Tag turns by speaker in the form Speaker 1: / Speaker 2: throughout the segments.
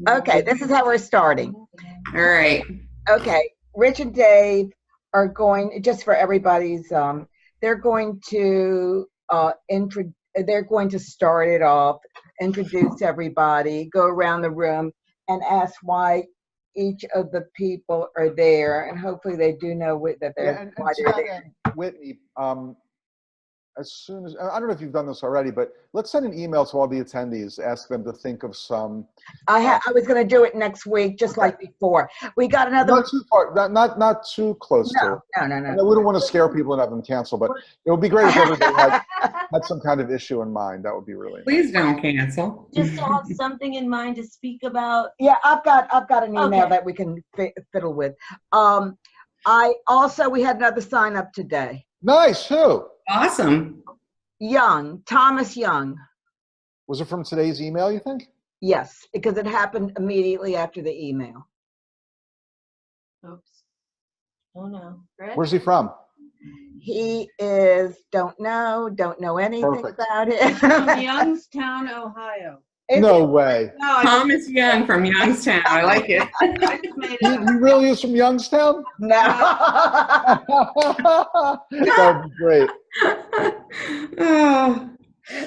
Speaker 1: Okay, this is how we're starting.
Speaker 2: All right.
Speaker 1: Okay, Rich and Dave are going, just for everybody's, they're going to they're going to start it off, introduce everybody, go around the room, and ask why each of the people are there, and hopefully they do know that
Speaker 3: Yeah,
Speaker 1: they're
Speaker 3: and
Speaker 1: why
Speaker 3: to
Speaker 1: they're
Speaker 3: that
Speaker 1: there.
Speaker 3: end, Whitney, as soon as, I don't know if you've done this already, but let's send an email to all the attendees, ask them to think of some.
Speaker 1: I was going to do it next week, just
Speaker 3: Okay.
Speaker 1: like before. We got another
Speaker 3: Not too far, not too close to.
Speaker 1: No.
Speaker 3: I know we don't want to scare people and have them cancel, but it would be great if everybody had some kind of issue in mind. That would be really nice.
Speaker 2: Please don't cancel.
Speaker 4: Just to have something in mind to speak about.
Speaker 1: Yeah, I've got an email
Speaker 4: Okay.
Speaker 1: that we can fiddle with. We had another sign up today.
Speaker 3: Nice. Who?
Speaker 2: Awesome.
Speaker 1: Thomas Young.
Speaker 3: Was it from today's email, you think?
Speaker 1: Yes, because it happened immediately after the email.
Speaker 4: Oops. Oh no. Rich?
Speaker 3: Where's he from?
Speaker 1: He is, don't know anything
Speaker 3: Perfect.
Speaker 1: about it.
Speaker 4: From Youngstown, Ohio.
Speaker 3: No way.
Speaker 4: No, I
Speaker 2: Thomas Young from Youngstown. I like it.
Speaker 4: just made it up.
Speaker 3: He really is from Youngstown?
Speaker 1: No.
Speaker 3: That would be great.
Speaker 2: Oh,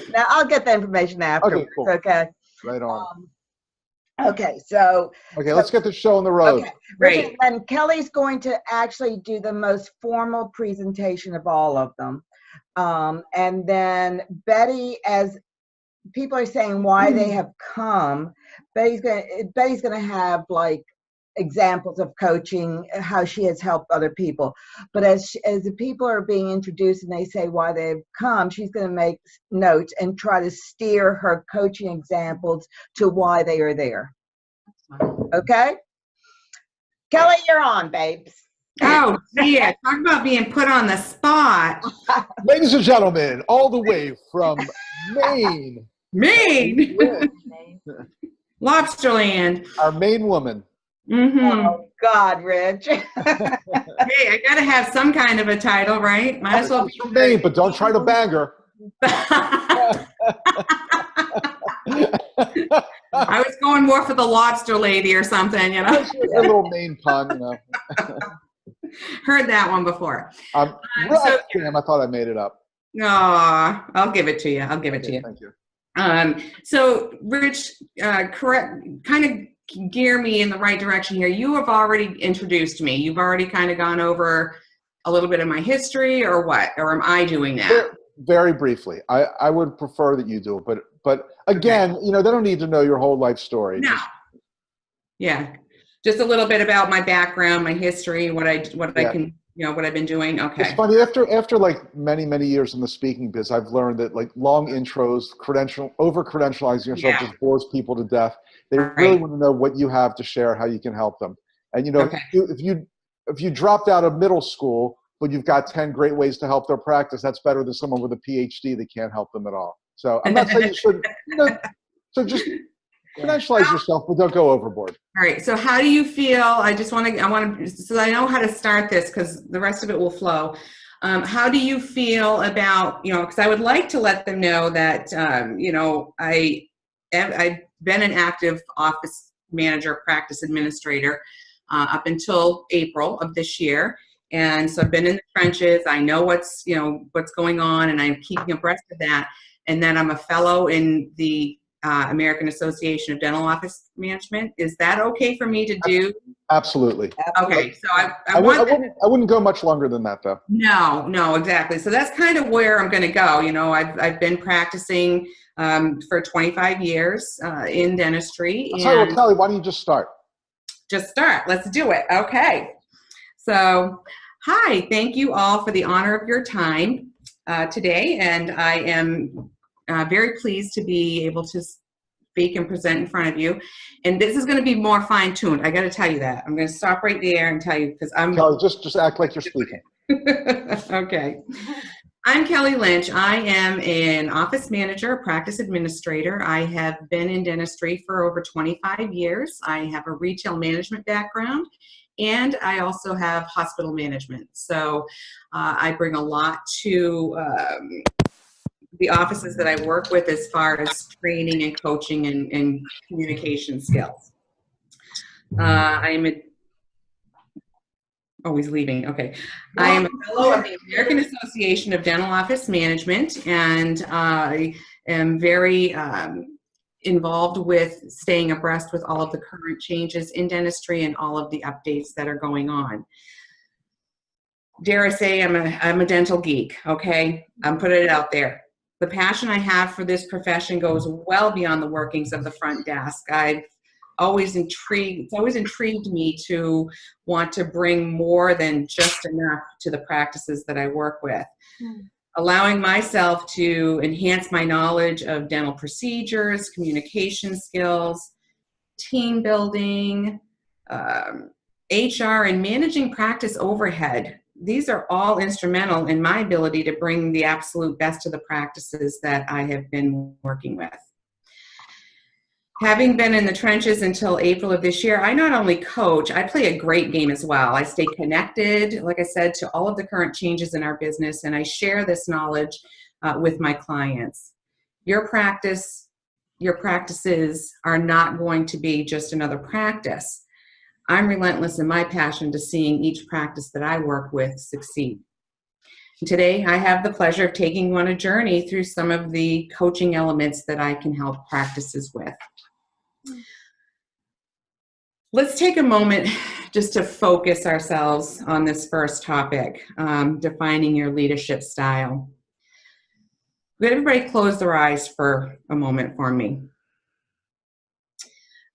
Speaker 1: Now I'll get the information afterwards.
Speaker 3: cool.
Speaker 1: Okay.
Speaker 3: Right on.
Speaker 1: Okay. So.
Speaker 3: Okay, let's get the show on the road.
Speaker 1: Okay.
Speaker 2: great.
Speaker 1: And Kelly's going to actually do the most formal presentation of all of them. And then Betty, as people are saying why they have come, Betty's going to have like examples of coaching, how she has helped other people. But as the people are being introduced and they say why they've come, she's going to make notes and try to steer her coaching examples to why they are there. Okay? Kelly, you're on, babes.
Speaker 2: Oh, yeah. Talk about being put on the spot.
Speaker 3: Ladies and gentlemen, all the way from Maine,
Speaker 2: Maine. Lobsterland.
Speaker 3: our Maine woman.
Speaker 2: Mm-hmm.
Speaker 1: Oh, God, Rich.
Speaker 2: Hey, I got to have some kind of a title, right? Might as well
Speaker 3: She's from Maine, but don't try to bang her.
Speaker 2: I was going more for the lobster lady or something, you know.
Speaker 3: A little Maine pun, you know.
Speaker 2: Heard that one before.
Speaker 3: Damn, I thought I made it up.
Speaker 2: Aw, I'll give it to you. I'll give it to you.
Speaker 3: Thank you.
Speaker 2: So Rich, kind of gear me in the right direction here. You have already introduced me. You've already kind of gone over a little bit of my history, or what? Or am I doing that?
Speaker 3: Very briefly. I would prefer that you do it, but again, you know, they don't need to know your whole life story.
Speaker 2: No. Yeah. Just a little bit about my background, my history, what I can, you know, what I've been doing. Okay.
Speaker 3: It's funny, after like many years in the speaking biz, I've learned that like long intros, over credentializing yourself just bores people to death. They really want to know what you have to share, how you can help them. And you know, if you dropped out of middle school, but you've got 10 great ways to help their practice, that's better than someone with a PhD that can't help them at all. So I'm not saying you should, you know, so just credentialize yourself, but don't go overboard.
Speaker 2: All right. So how do you feel? I want to, so I know how to start this because the rest of it will flow. How do you feel about, you know, because I would like to let them know that, you know, I've been an active office manager, practice administrator up until April of this year. And so I've been in the trenches. I know what's going on, and I'm keeping abreast of that. And then I'm a fellow in the American Association of Dental Office Management. Is that okay for me to do?
Speaker 3: Absolutely.
Speaker 2: Okay, so I
Speaker 3: wouldn't go much longer than that, though.
Speaker 2: No, exactly. So that's kind of where I'm going to go. You know, I've been practicing for 25 years in dentistry.
Speaker 3: I'll tell you what, Kelly, why don't you just start?
Speaker 2: Just start. Let's do it. Okay. So, hi. Thank you all for the honor of your time today, and I am very pleased to be able to speak and present in front of you. And this is going to be more fine-tuned. I got to tell you that. I'm going to stop right there and tell you because I'm.
Speaker 3: Kelly, just act like you're speaking.
Speaker 2: Okay. I'm Kelly Lynch. I am an office manager, practice administrator. I have been in dentistry for over 25 years. I have a retail management background, and I also have hospital management. So I bring a lot to the offices that I work with as far as training and coaching and communication skills. I am a Oh, he's leaving. Okay. I am a fellow of the American Association of Dental Office Management, and I am very involved with staying abreast with all of the current changes in dentistry and all of the updates that are going on. Dare I say I'm a dental geek, okay? I'm putting it out there. The passion I have for this profession goes well beyond the workings of the front desk. It's always intrigued me to want to bring more than just enough to the practices that I work with. Allowing myself to enhance my knowledge of dental procedures, communication skills, team building, HR, and managing practice overhead. These are all instrumental in my ability to bring the absolute best to the practices that I have been working with. Having been in the trenches until April of this year, I not only coach, I play a great game as well. I stay connected, like I said, to all of the current changes in our business, and I share this knowledge with my clients. Your practices are not going to be just another practice. I'm relentless in my passion to seeing each practice that I work with succeed. And today, I have the pleasure of taking you on a journey through some of the coaching elements that I can help practices with. Let's take a moment just to focus ourselves on this first topic, defining your leadership style. Would everybody close their eyes for a moment for me?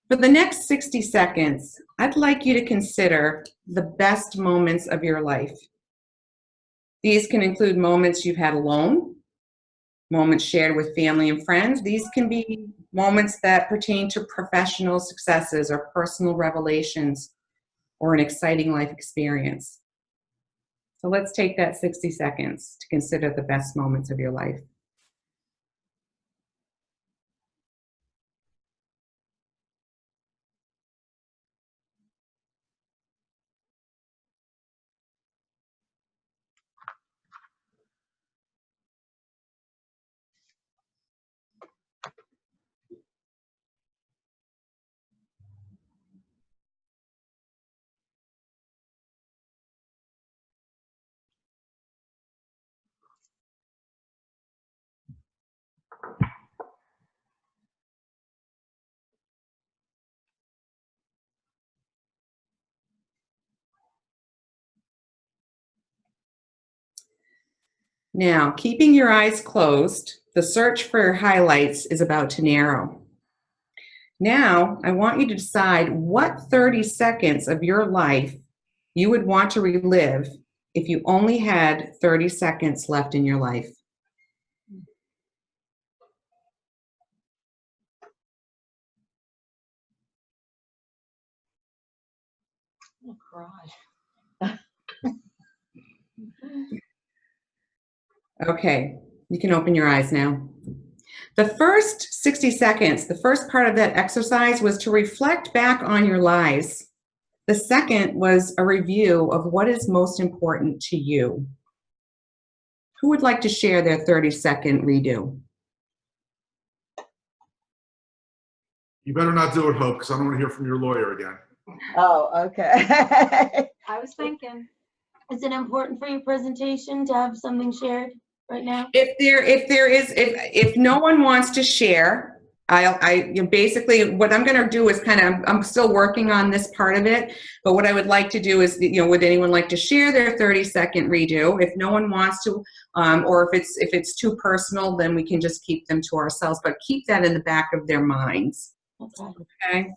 Speaker 2: For the next 60 seconds, I'd like you to consider the best moments of your life. These can include moments you've had alone, moments shared with family and friends. These can be moments that pertain to professional successes or personal revelations or an exciting life experience. So let's take that 60 seconds to consider the best moments of your life. Now, keeping your eyes closed, the search for highlights is about to narrow. Now, I want you to decide what 30 seconds of your life you would want to relive if you only had 30 seconds left in your life.
Speaker 4: Oh, God.
Speaker 2: Okay, you can open your eyes now. The first 60 seconds, the first part of that exercise was to reflect back on your lives. The second was a review of what is most important to you. Who would like to share their 30-second redo?
Speaker 3: You better not do it, Hope, because I don't want to hear from your lawyer again.
Speaker 1: Oh, okay.
Speaker 4: I was thinking, is it important for your presentation to have something shared right now?
Speaker 2: If no one wants to share, basically what I'm going to do is I'm still working on this part of it, but what I would like to do is, would anyone like to share their 30-second redo? If no one wants to, or if it's too personal, then we can just keep them to ourselves, but keep that in the back of their minds. Okay.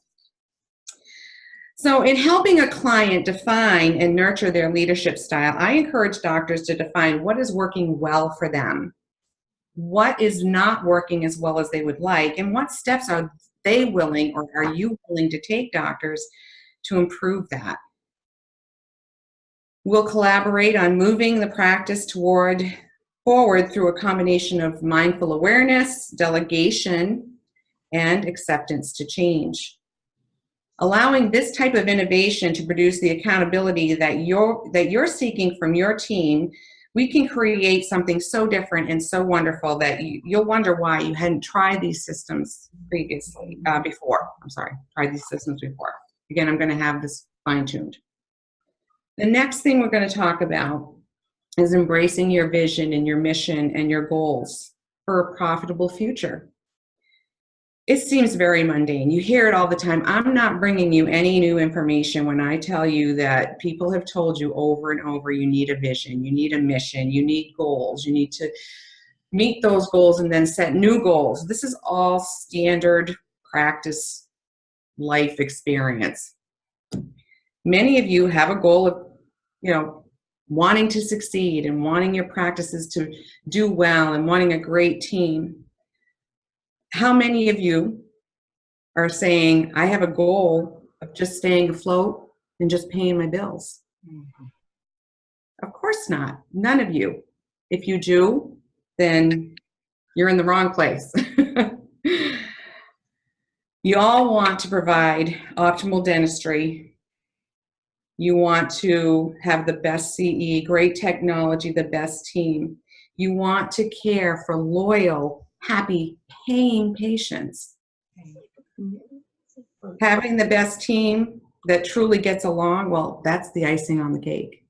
Speaker 2: So in helping a client define and nurture their leadership style, I encourage doctors to define what is working well for them, what is not working as well as they would like, and what steps are they willing or are you willing to take, doctors, to improve that. We'll collaborate on moving the practice forward through a combination of mindful awareness, delegation, and acceptance to change. Allowing this type of innovation to produce the accountability that you're seeking from your team we can create something so different and so wonderful that you'll wonder why you hadn't tried these systems previously, before. I'm sorry, tried these systems before. Again, I'm going to have this fine-tuned. The next thing we're going to talk about is embracing your vision and your mission and your goals for a profitable future. It seems very mundane. You hear it all the time. I'm not bringing you any new information when I tell you that people have told you over and over, you need a vision, you need a mission, you need goals, you need to meet those goals and then set new goals. This is all standard practice life experience. Many of you have a goal of, wanting to succeed and wanting your practices to do well and wanting a great team. How many of you are saying, I have a goal of just staying afloat and just paying my bills? Mm-hmm. Of course not. None of you. If you do, then you're in the wrong place. You all want to provide optimal dentistry. You want to have the best CE, great technology, the best team. You want to care for loyal, happy, paying patients. Having the best team that truly gets along, well, that's the icing on the cake.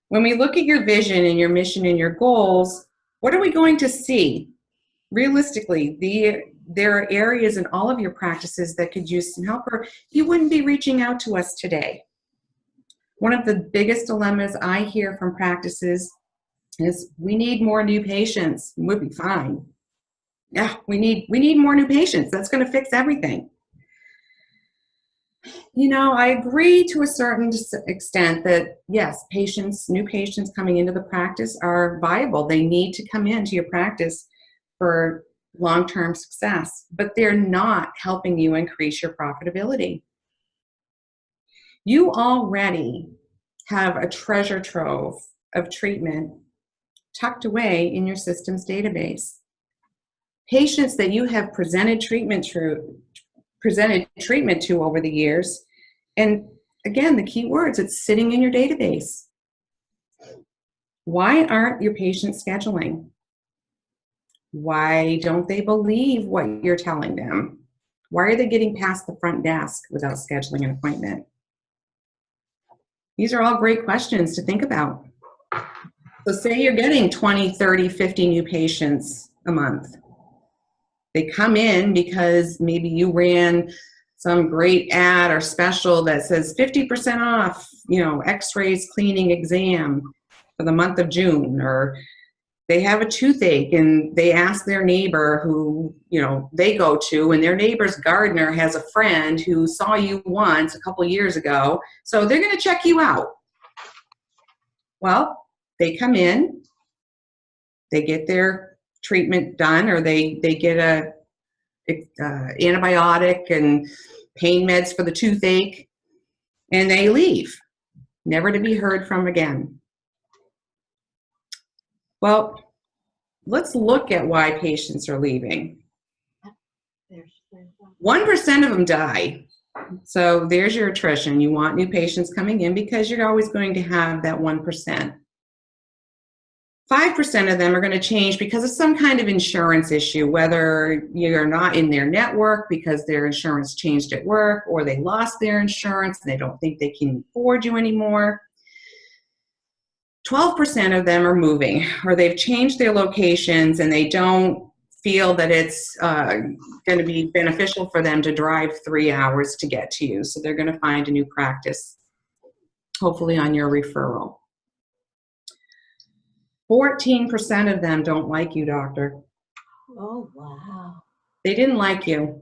Speaker 2: When we look at your vision and your mission and your goals, what are we going to see? Realistically, there are areas in all of your practices that could use some help, or you wouldn't be reaching out to us today. One of the biggest dilemmas I hear from practices is we need more new patients. We'll be fine. Yeah, we need more new patients. That's going to fix everything. I agree to a certain extent that yes, new patients coming into the practice are viable. They need to come into your practice for long-term success, but they're not helping you increase your profitability. You already have a treasure trove of treatment tucked away in your system's database. Patients that you have presented treatment to over the years, and again, the key words, it's sitting in your database. Why aren't your patients scheduling? Why don't they believe what you're telling them? Why are they getting past the front desk without scheduling an appointment? These are all great questions to think about. So say you're getting 20, 30, 50 new patients a month. They come in because maybe you ran some great ad or special that says 50% off, x-rays, cleaning, exam for the month of June, or they have a toothache and they ask their neighbor who, they go to, and their neighbor's gardener has a friend who saw you once a couple years ago, so they're going to check you out. Well, they come in, they get their treatment done, or they get a antibiotic and pain meds for the toothache, and they leave, never to be heard from again. Well, let's look at why patients are leaving. 1% of them die. So there's your attrition. You want new patients coming in because you're always going to have that 1%. 5% of them are going to change because of some kind of insurance issue, whether you're not in their network because their insurance changed at work, or they lost their insurance and they don't think they can afford you anymore. 12% of them are moving, or they've changed their locations and they don't feel that it's going to be beneficial for them to drive 3 hours to get to you. So they're going to find a new practice, hopefully on your referral. 14% of them don't like you, doctor.
Speaker 4: Oh, wow.
Speaker 2: They didn't like you.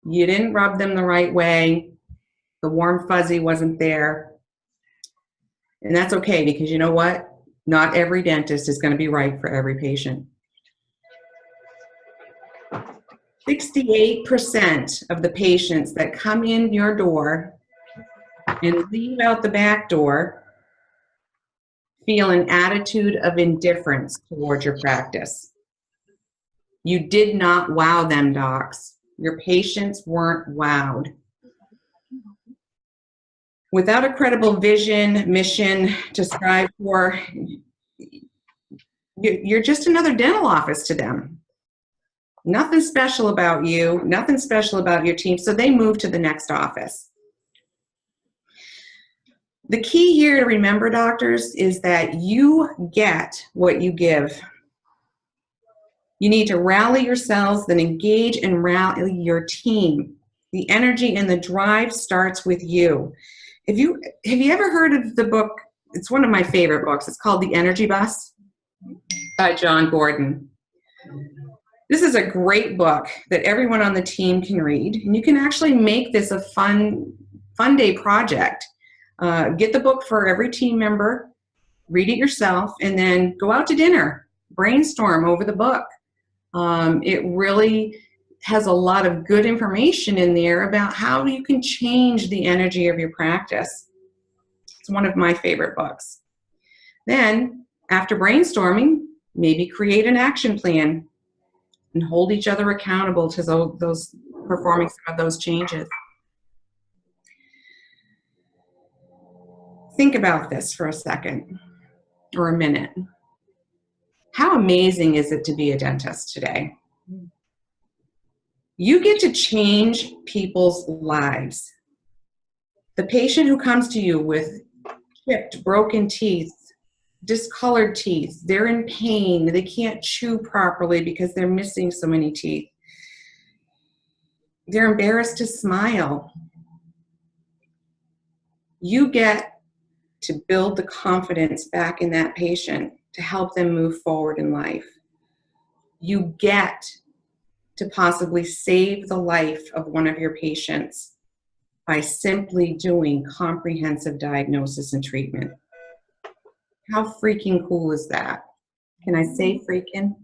Speaker 2: You didn't rub them the right way. The warm fuzzy wasn't there. And that's okay, because you know what? Not every dentist is going to be right for every patient. 68% of the patients that come in your door and leave out the back door feel an attitude of indifference towards your practice. You did not wow them, docs. Your patients weren't wowed. Without a credible vision, mission to strive for, you're just another dental office to them. Nothing special about you, nothing special about your team, so they move to the next office. The key here to remember, doctors, is that you get what you give. You need to rally yourselves, then engage and rally your team. The energy and the drive starts with you. Have you ever heard of the book? It's one of my favorite books. It's called The Energy Bus by John Gordon. This is a great book that everyone on the team can read, and you can actually make this a fun day project. Get the book for every team member, read it yourself, and then go out to dinner, brainstorm over the book. It really has a lot of good information in there about how you can change the energy of your practice. It's one of my favorite books. Then, after brainstorming, maybe create an action plan and hold each other accountable to those performing some of those changes. Think about this for a second or a minute. How amazing is it to be a dentist today? You get to change people's lives. The patient who comes to you with chipped, broken teeth, discolored teeth, they're in pain, they can't chew properly because they're missing so many teeth. They're embarrassed to smile. You get to build the confidence back in that patient to help them move forward in life. You get to possibly save the life of one of your patients by simply doing comprehensive diagnosis and treatment. How freaking cool is that? Can I say freaking?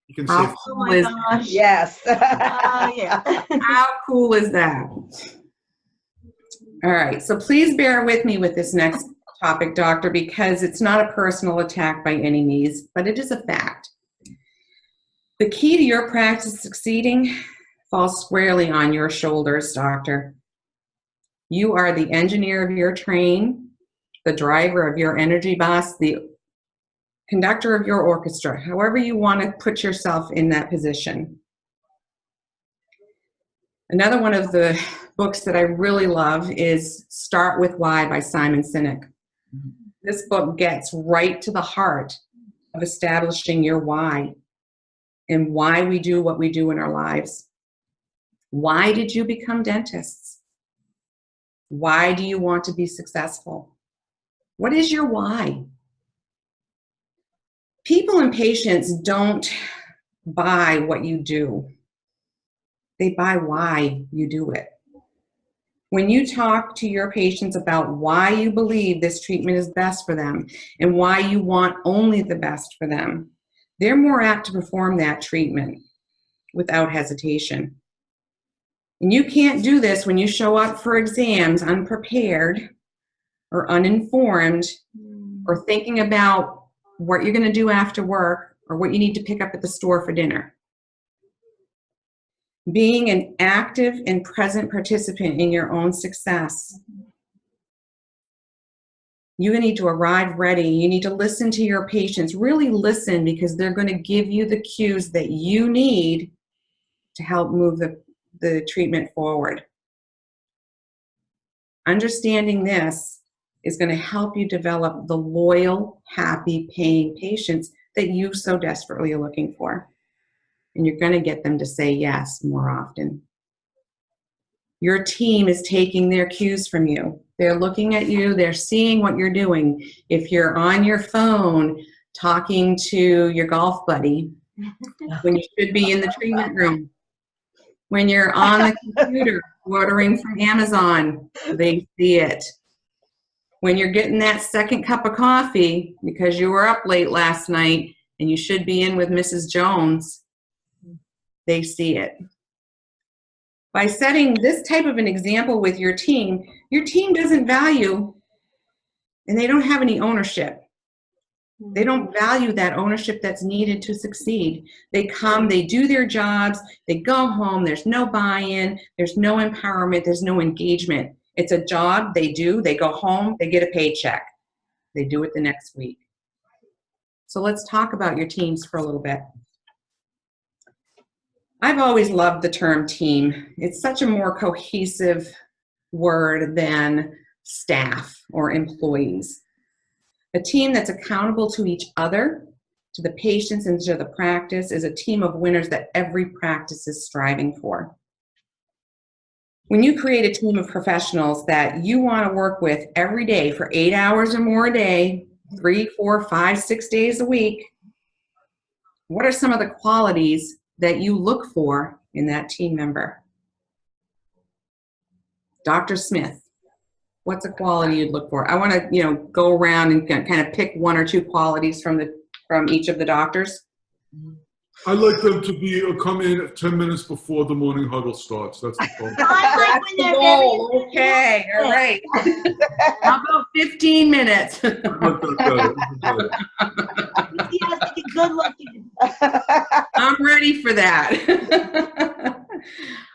Speaker 5: You can
Speaker 2: How
Speaker 5: say,
Speaker 2: cool is that?
Speaker 1: Yes.
Speaker 4: Yeah.
Speaker 2: How cool is that? All right, so please bear with me with this next topic, doctor, because it's not a personal attack by any means, but it is a fact. The key to your practice succeeding falls squarely on your shoulders, doctor. You are the engineer of your train, the driver of your energy bus, the conductor of your orchestra, however you want to put yourself in that position. Another one of the books that I really love is Start With Why by Simon Sinek. This book gets right to the heart of establishing your why and why we do what we do in our lives. Why did you become dentists? Why do you want to be successful? What is your why? People and patients don't buy what you do. They buy why you do it. When you talk to your patients about why you believe this treatment is best for them and why you want only the best for them, they're more apt to perform that treatment without hesitation. And you can't do this when you show up for exams unprepared or uninformed or thinking about what you're going to do after work or what you need to pick up at the store for dinner. Being an active and present participant in your own success. You need to arrive ready. You need to listen to your patients. Really listen, because they're going to give you the cues that you need to help move the treatment forward. Understanding this is going to help you develop the loyal, happy, paying patients that you so desperately are looking for. And you're going to get them to say yes more often. Your team is taking their cues from you. They're looking at you. They're seeing what you're doing. If you're on your phone talking to your golf buddy when you should be in the treatment room, when you're on the computer ordering from Amazon, they see it. When you're getting that second cup of coffee because you were up late last night and you should be in with Mrs. Jones, they see it. By setting this type of an example with your team doesn't value, and they don't have any ownership. They don't value that ownership that's needed to succeed. They come, they do their jobs, they go home, there's no buy-in, there's no empowerment, there's no engagement. It's a job they do. They go home, they get a paycheck. They do it the next week. So let's talk about your teams for a little bit. I've always loved the term team. It's such a more cohesive word than staff or employees. A team that's accountable to each other, to the patients, and to the practice is a team of winners that every practice is striving for. When you create a team of professionals that you want to work with every day for 8 hours or more a day, 3, 4, 5, 6 days a week, what are some of the qualities that you look for in that team member? Dr. Smith, what's a quality you'd look for? I want to, go around and kind of pick 1 or 2 qualities from each of the doctors.
Speaker 5: I like them to come in 10 minutes before the morning huddle starts. That's the problem.
Speaker 4: I like when they're very
Speaker 2: Okay, all right. How about 15 minutes?
Speaker 5: I like that better.
Speaker 4: enthusiastic and good looking.
Speaker 2: I'm ready for that.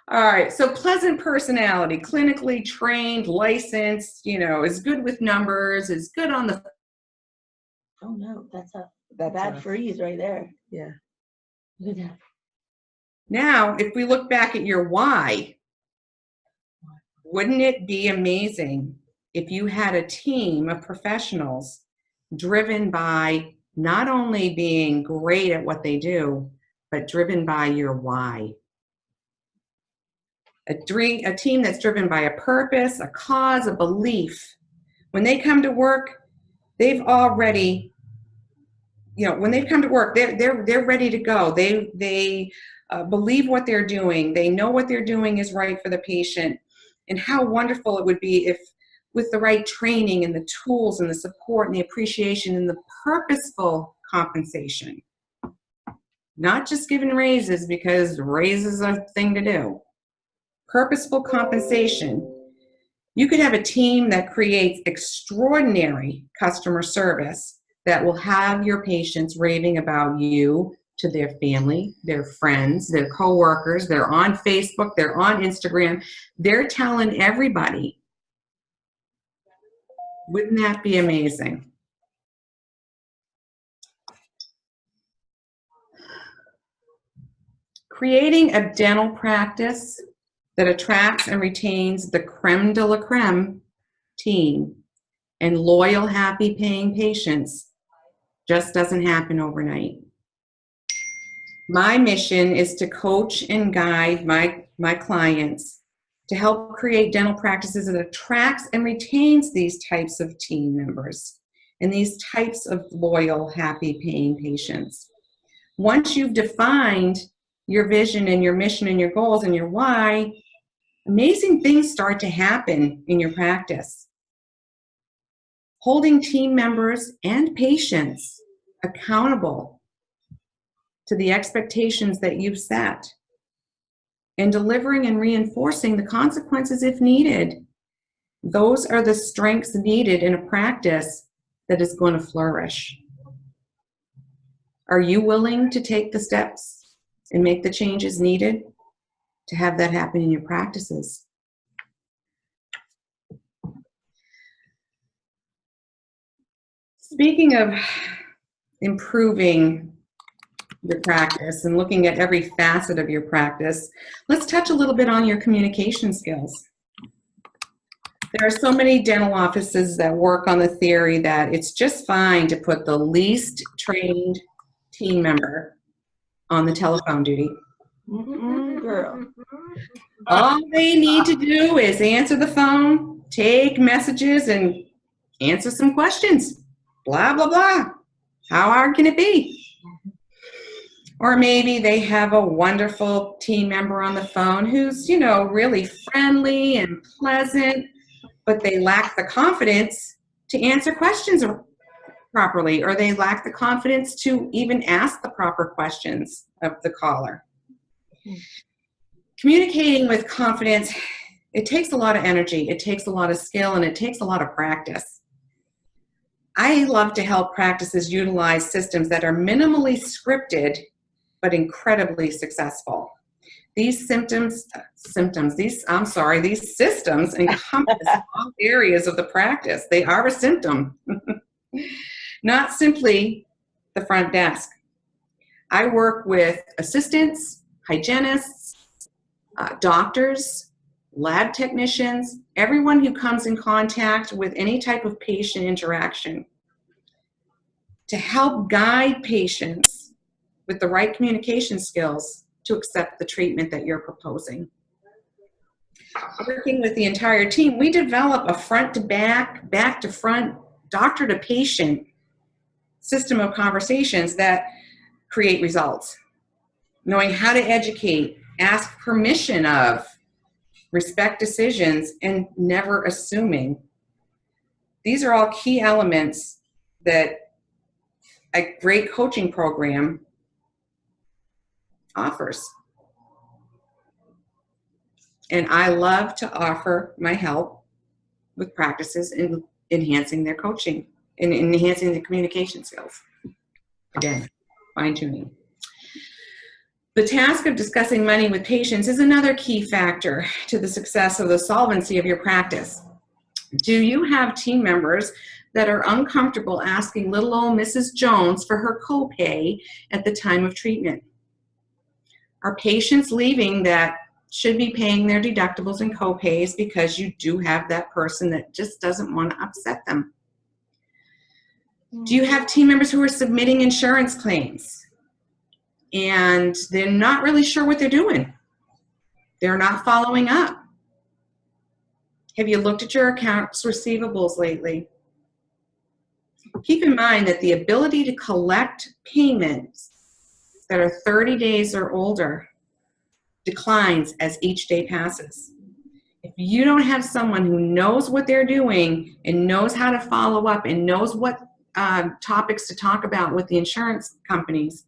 Speaker 2: All right, so pleasant personality, clinically trained, licensed, is good with numbers, is good on the...
Speaker 4: Oh no, that's a
Speaker 1: That's
Speaker 4: bad
Speaker 1: a-
Speaker 4: freeze right there.
Speaker 1: Yeah.
Speaker 4: Look at that.
Speaker 2: Now, if we look back at your why, wouldn't it be amazing if you had a team of professionals driven by not only being great at what they do, but driven by your why? A team that's driven by a purpose, a cause, a belief. When they come to work, they've already, when they come to work, they're ready to go. They believe what they're doing. They know what they're doing is right for the patient. And how wonderful it would be if, with the right training and the tools and the support and the appreciation and the purposeful compensation, not just giving raises because raises are a thing to do. Purposeful compensation. You could have a team that creates extraordinary customer service that will have your patients raving about you to their family, their friends, their coworkers. They're on Facebook, they're on Instagram. They're telling everybody. Wouldn't that be amazing? Creating a dental practice that attracts and retains the creme de la creme team and loyal, happy paying patients just doesn't happen overnight. My mission is to coach and guide my clients to help create dental practices that attracts and retains these types of team members and these types of loyal, happy paying patients. Once you've defined your vision and your mission and your goals and your why, amazing things start to happen in your practice. Holding team members and patients accountable to the expectations that you've set and delivering and reinforcing the consequences if needed. Those are the strengths needed in a practice that is going to flourish. Are you willing to take the steps and make the changes needed to have that happen in your practices? Speaking of improving your practice and looking at every facet of your practice, let's touch a little bit on your communication skills. There are so many dental offices that work on the theory that it's just fine to put the least trained team member on the telephone duty.
Speaker 4: Girl.
Speaker 2: All they need to do is answer the phone, take messages, and answer some questions. Blah, blah, blah. How hard can it be? Or maybe they have a wonderful team member on the phone who's, really friendly and pleasant, but they lack the confidence to answer questions properly, or they lack the confidence to even ask the proper questions of the caller. Communicating with confidence, it takes a lot of energy, it takes a lot of skill, and it takes a lot of practice. I love to help practices utilize systems that are minimally scripted but incredibly successful. These systems encompass all areas of the practice. They are a symptom, not simply the front desk. I work with assistants, hygienists, doctors, lab technicians, everyone who comes in contact with any type of patient interaction to help guide patients with the right communication skills to accept the treatment that you're proposing. Working with the entire team, we develop a front to back, back to front, doctor to patient system of conversations that create results. Knowing how to educate, ask permission of, respect decisions, and never assuming. These are all key elements that a great coaching program offers. And I love to offer my help with practices in enhancing their coaching and enhancing the communication skills. Again, fine-tuning. The task of discussing money with patients is another key factor to the success of the solvency of your practice. Do you have team members that are uncomfortable asking little old Mrs. Jones for her copay at the time of treatment? Are patients leaving that should be paying their deductibles and copays because you do have that person that just doesn't want to upset them? Do you have team members who are submitting insurance claims and they're not really sure what they're doing? They're not following up. Have you looked at your accounts receivables lately? Keep in mind that the ability to collect payments that are 30 days or older declines as each day passes. If you don't have someone who knows what they're doing and knows how to follow up and knows what topics to talk about with the insurance companies,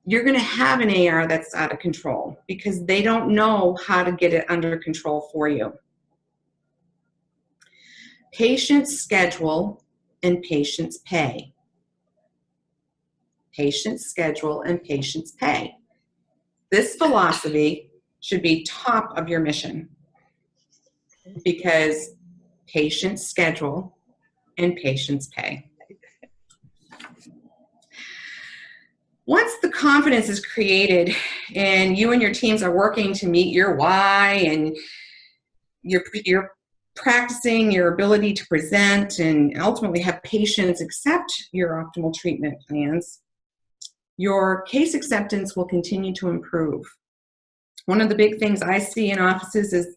Speaker 2: you're going to have an AR that's out of control because they don't know how to get it under control for you. Patients schedule and patients pay. Patients schedule and patients pay. This philosophy should be top of your mission because patients schedule and patients pay. Once the confidence is created and you and your teams are working to meet your why and you're practicing your ability to present and ultimately have patients accept your optimal treatment plans, your case acceptance will continue to improve. One of the big things I see in offices is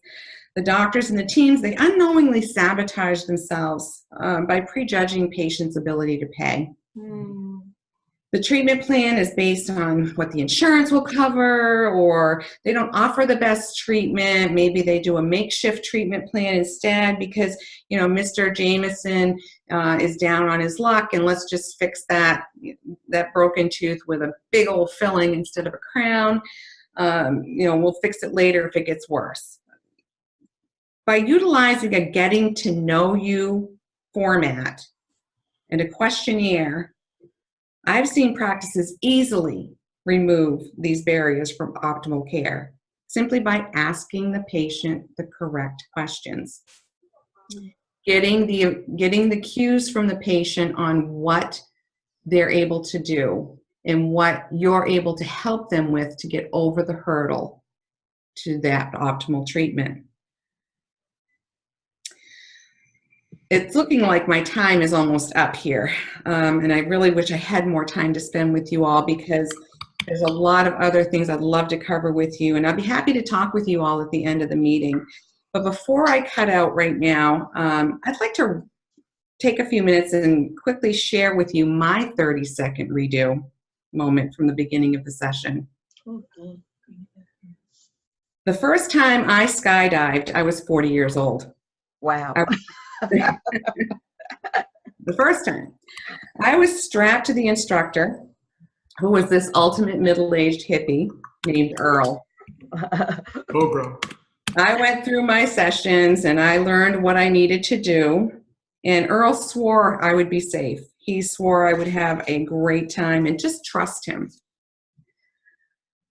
Speaker 2: the doctors and the teams, they unknowingly sabotage themselves by prejudging patients' ability to pay. The treatment plan is based on what the insurance will cover, or they don't offer the best treatment. Maybe they do a makeshift treatment plan instead because, you know, Mr. Jameson is down on his luck and let's just fix that broken tooth with a big old filling instead of a crown. You know, we'll fix it later if it gets worse. By utilizing a getting to know you format and a questionnaire, I've seen practices easily remove these barriers from optimal care simply by asking the patient the correct questions. Getting the cues from the patient on what they're able to do and what you're able to help them with to get over the hurdle to that optimal treatment. It's looking like my time is almost up here, and I really wish I had more time to spend with you all because there's a lot of other things I'd love to cover with you, and I'd be happy to talk with you all at the end of the meeting. But before I cut out right now, I'd like to take a few minutes and quickly share with you my 30-second redo moment from the beginning of the session.
Speaker 4: Okay.
Speaker 2: The first time I skydived, I was 40 years old.
Speaker 1: Wow.
Speaker 2: The first time. I was strapped to the instructor, who was this ultimate middle-aged hippie named Earl.
Speaker 5: Cobra.
Speaker 2: I went through my sessions and I learned what I needed to do, and Earl swore I would be safe. He swore I would have a great time and just trust him.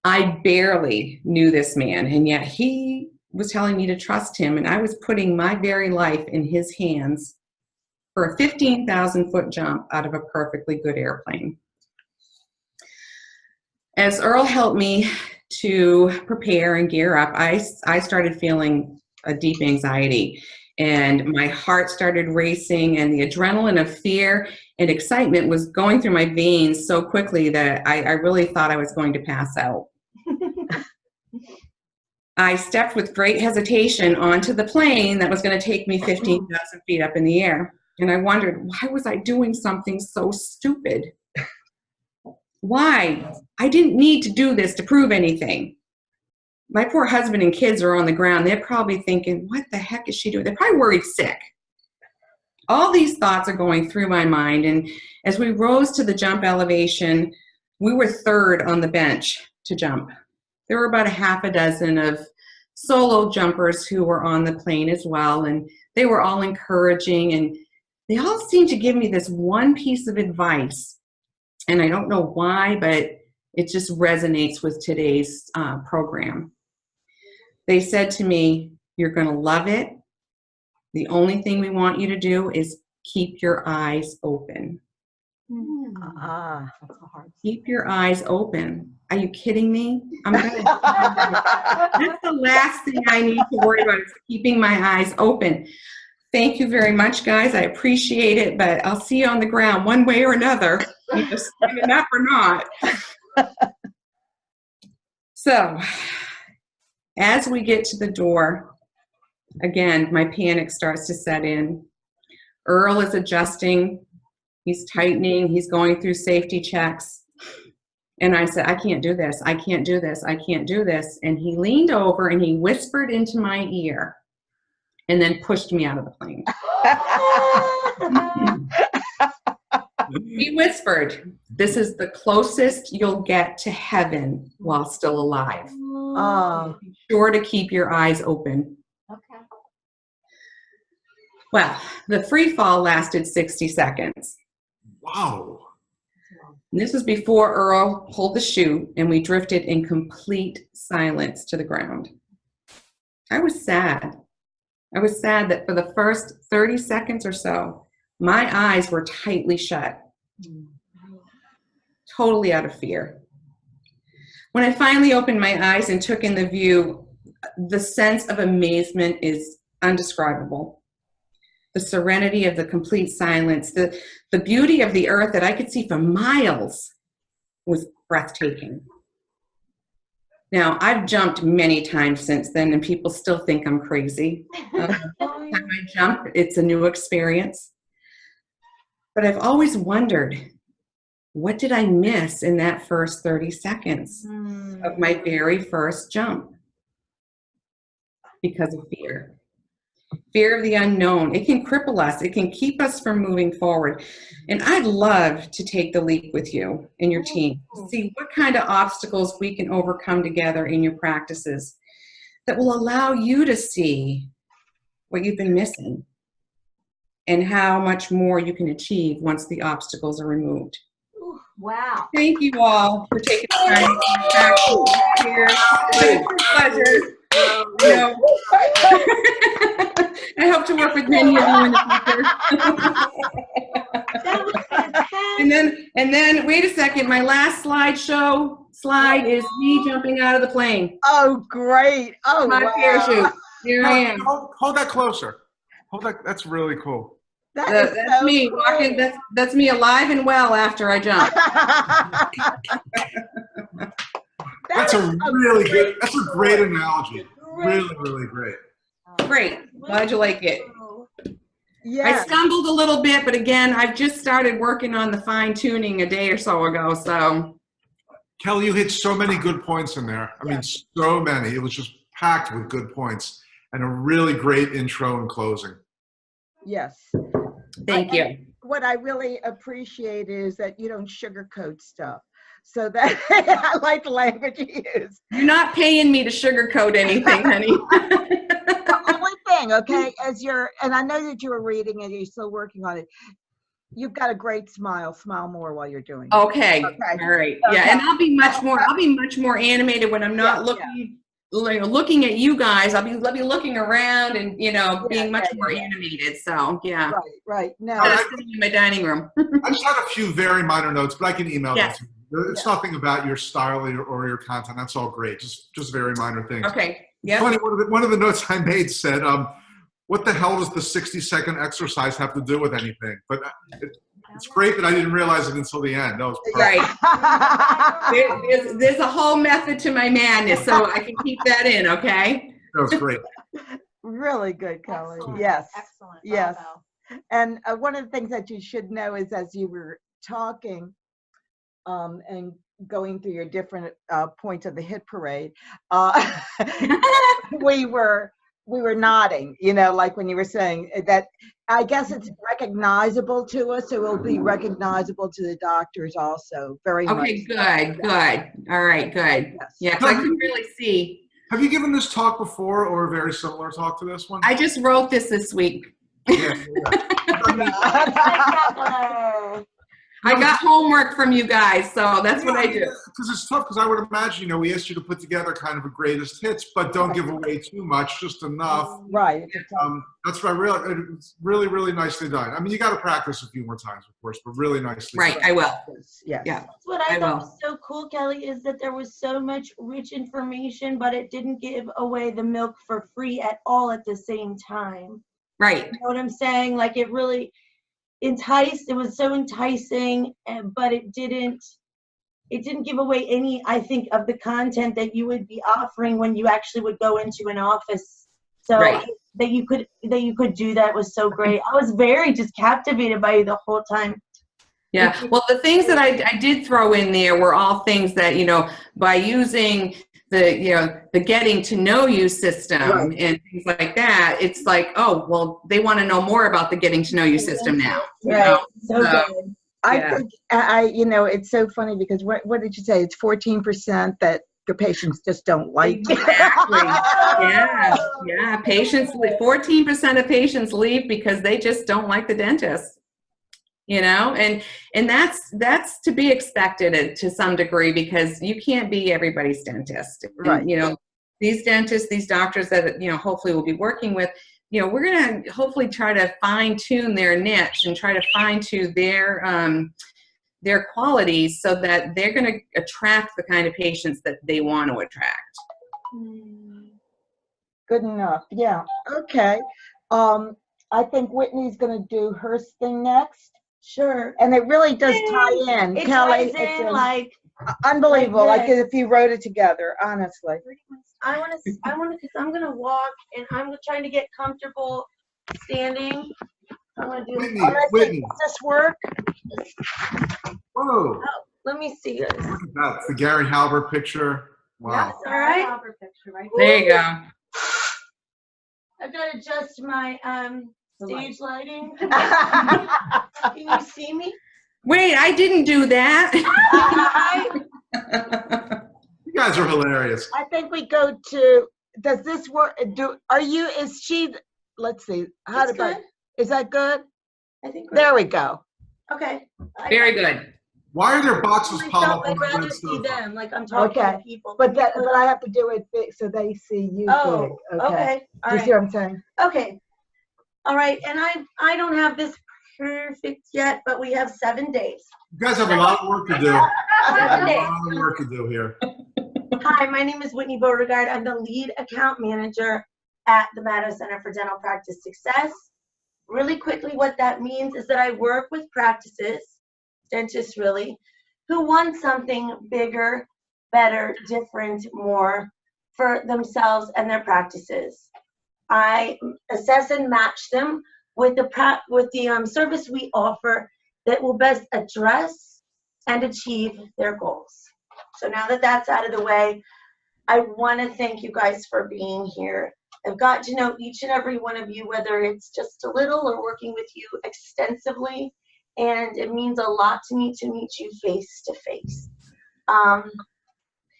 Speaker 2: I barely knew this man, and yet he was telling me to trust him, and I was putting my very life in his hands for a 15,000-foot jump out of a perfectly good airplane. As Earl helped me to prepare and gear up, I started feeling a deep anxiety, and my heart started racing, and the adrenaline of fear and excitement was going through my veins so quickly that I really thought I was going to pass out. I stepped with great hesitation onto the plane that was going to take me 15,000 feet up in the air. And I wondered, why was I doing something so stupid? Why? I didn't need to do this to prove anything. My poor husband and kids are on the ground. They're probably thinking, what the heck is she doing? They're probably worried sick. All these thoughts are going through my mind. And as we rose to the jump elevation, we were third on the bench to jump. There were about a half a dozen of solo jumpers who were on the plane as well. And they were all encouraging. And they all seemed to give me this one piece of advice. And I don't know why, but it just resonates with today's program. They said to me, you're going to love it. The only thing we want you to do is keep your eyes open. Keep your eyes open. Are you kidding me? That's the last thing I need to worry about is keeping my eyes open. Thank you very much, guys. I appreciate it, but I'll see you on the ground one way or another, either standing up or not. So, as we get to the door, again, my panic starts to set in. Earl is adjusting. He's tightening. He's going through safety checks. And I said, I can't do this. I can't do this. I can't do this. And he leaned over and he whispered into my ear and then pushed me out of the plane. He whispered, this is the closest you'll get to heaven while still alive. Be sure to keep your eyes open.
Speaker 4: Okay.
Speaker 2: Well, the free fall lasted 60 seconds.
Speaker 5: Wow.
Speaker 2: And this was before Earl pulled the chute and we drifted in complete silence to the ground. I was sad. I was sad that for the first 30 seconds or so, my eyes were tightly shut, totally out of fear. When I finally opened my eyes and took in the view, the sense of amazement is undescribable. The serenity of the complete silence, the beauty of the earth that I could see for miles was breathtaking. Now, I've jumped many times since then, and people still think I'm crazy. Every time I jump, it's a new experience. But I've always wondered, what did I miss in that first 30 seconds of my very first jump? Because of fear. Fear of the unknown. It can cripple us. It can keep us from moving forward. And I'd love to take the leap with you and your team, to see what kind of obstacles we can overcome together in your practices that will allow you to see what you've been missing and how much more you can achieve once the obstacles are removed.
Speaker 4: Wow.
Speaker 2: Thank you all for taking the time to come back here. It's been a true pleasure. You know, I hope to work with many of you in the future. and then wait a second, my last slide is me jumping out of the plane.
Speaker 1: Oh, great. Oh,
Speaker 2: my parachute. Here I am.
Speaker 5: Hold that closer. Hold that. That's really cool.
Speaker 2: That's so me cool. Walking. That's me alive and well after I jump.
Speaker 5: That's a really good. That's a great analogy. Really, really great.
Speaker 2: Great. Glad you like it.
Speaker 1: Yeah.
Speaker 2: I stumbled a little bit, but again, I've just started working on the fine tuning a day or so ago. So,
Speaker 5: Kelly, you hit so many good points in there. I mean, so many. It was just packed with good points and a really great intro and closing.
Speaker 1: Yes.
Speaker 2: Thank you.
Speaker 1: What I really appreciate is that you don't sugarcoat stuff. So that I like the language you use.
Speaker 2: You're not paying me to sugarcoat anything, honey.
Speaker 1: The only thing, okay, and I know that you were reading and you're still working on it. You've got a great smile. Smile more while you're doing it.
Speaker 2: Okay.
Speaker 1: Okay.
Speaker 2: All right.
Speaker 1: Okay.
Speaker 2: Yeah. And I'll be much more animated when I'm not looking at you guys. I'll be looking around and, being much more animated. So, yeah.
Speaker 1: Right. No.
Speaker 2: I'm sitting in my dining room.
Speaker 5: I just had a few very minor notes, but I can email them to you. It's nothing about your style or your content. That's all great. Just very minor things.
Speaker 2: Okay. Yeah.
Speaker 5: Funny, one of the notes I made said, what the hell does the 60-second exercise have to do with anything? But it's great that I didn't realize it until the end. That was perfect.
Speaker 2: Right. There's a whole method to my madness, so I can keep that in, okay?
Speaker 5: That was great.
Speaker 1: Really good, Kelly.
Speaker 6: Excellent.
Speaker 1: Yes.
Speaker 6: Excellent.
Speaker 1: Yes.
Speaker 6: Bravo.
Speaker 1: And one of the things that you should know is as you were talking and going through your different points of the hit parade, we were nodding, like when you were saying that. I guess it's recognizable to us, so it will be recognizable to the doctors also. Very much.
Speaker 2: Okay, good. All right, good.
Speaker 1: Yes.
Speaker 2: Yeah, because I can really see.
Speaker 5: Have you given this talk before or a very similar talk to this one?
Speaker 2: I just wrote this week.
Speaker 5: Yeah.
Speaker 2: I got homework from you guys, so that's what I do.
Speaker 5: Because it's tough, because I would imagine, we asked you to put together kind of a greatest hits, but don't give away too much, just enough.
Speaker 1: Right.
Speaker 5: That's what I realized. It's really, really nicely done. I mean, you got to practice a few more times, of course, but really nicely
Speaker 2: Right,
Speaker 5: done.
Speaker 2: I will.
Speaker 1: Yes.
Speaker 2: Yeah.
Speaker 4: That's what I thought was so cool, Kelly, is that there was so much rich information, but it didn't give away the milk for free at all at the same time.
Speaker 2: Right.
Speaker 4: You know what I'm saying? Like it really it was so enticing, but it didn't give away any, I think, of the content that you would be offering when you actually would go into an office. So that you could do that was so great. I was very just captivated by you the whole time.
Speaker 2: Yeah. Well, the things that I did throw in there were all things that, by using the getting to know you system and things like that, it's like, oh, well, they want to know more about the getting to know you system now.
Speaker 4: Right. So good.
Speaker 1: I think, it's so funny because what did you say? It's 14% that the patients just don't like.
Speaker 2: Exactly. Yeah. Patients, 14% of patients leave because they just don't like the dentist. And that's to be expected to some degree, because you can't be everybody's dentist.
Speaker 1: Right.
Speaker 2: And, these dentists, these doctors that, hopefully we'll be working with, we're going to hopefully try to fine tune their niche and try to fine tune their qualities so that they're going to attract the kind of patients that they want to attract.
Speaker 1: Good enough. Yeah. Okay. I think Whitney's going to do her thing next.
Speaker 4: Sure.
Speaker 1: And it really does tie in.
Speaker 4: It
Speaker 1: Kelly,
Speaker 4: ties in like
Speaker 1: unbelievable. Like if you wrote it together, honestly.
Speaker 4: I want to, because I'm going to walk and I'm trying to get comfortable standing. I'm going to do
Speaker 5: Whitney.
Speaker 1: Does this work?
Speaker 5: Whoa.
Speaker 4: Oh, let me see this.
Speaker 5: Look at that. It's the Gary Halbert picture. Wow.
Speaker 4: That's all right.
Speaker 6: Halbert picture, right?
Speaker 2: There you go.
Speaker 4: I've got to adjust my stage lighting. Can you see me?
Speaker 2: Wait, I didn't do that.
Speaker 5: You guys are hilarious.
Speaker 1: I think we go to, does this work? Let's see. Is that good?
Speaker 4: I think
Speaker 1: there we go.
Speaker 4: Okay.
Speaker 2: Very good.
Speaker 5: Why are there boxes piled up?
Speaker 4: I'd rather see them, like I'm talking to people.
Speaker 1: But I have to do it big so they see you big.
Speaker 4: Okay.
Speaker 1: Do you see what I'm saying?
Speaker 4: Okay. All right. And I don't have this perfect yet, but we have 7 days.
Speaker 5: You guys have a lot of work to do.
Speaker 4: 7 days.
Speaker 5: A lot of work to do here.
Speaker 4: Hi, my name is Whitney Beauregard. I'm the lead account manager at the Maddow Center for Dental Practice Success. Really quickly, what that means is that I work with practices, dentists really, who want something bigger, better, different, more for themselves and their practices. I assess and match them with the service we offer that will best address and achieve their goals. So now that that's out of the way, I want to thank you guys for being here. I've got to know each and every one of you, whether it's just a little or working with you extensively, and it means a lot to me to meet you face to face.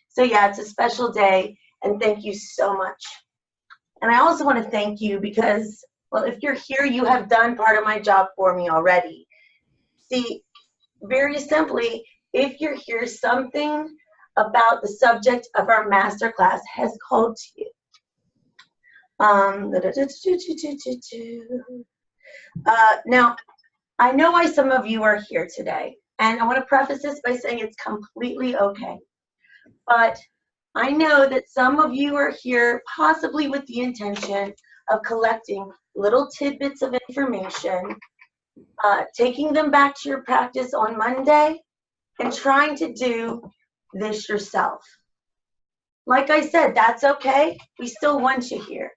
Speaker 4: So yeah, it's a special day, and thank you so much. And I also want to thank you because, well, if you're here, you have done part of my job for me already. See, very simply, if you're here, something about the subject of our masterclass has called to you. Now, I know why some of you are here today, and I want to preface this by saying it's completely okay. But I know that some of you are here possibly with the intention of collecting little tidbits of information, taking them back to your practice on Monday, and trying to do this yourself. Like I said, that's okay. We still want you here.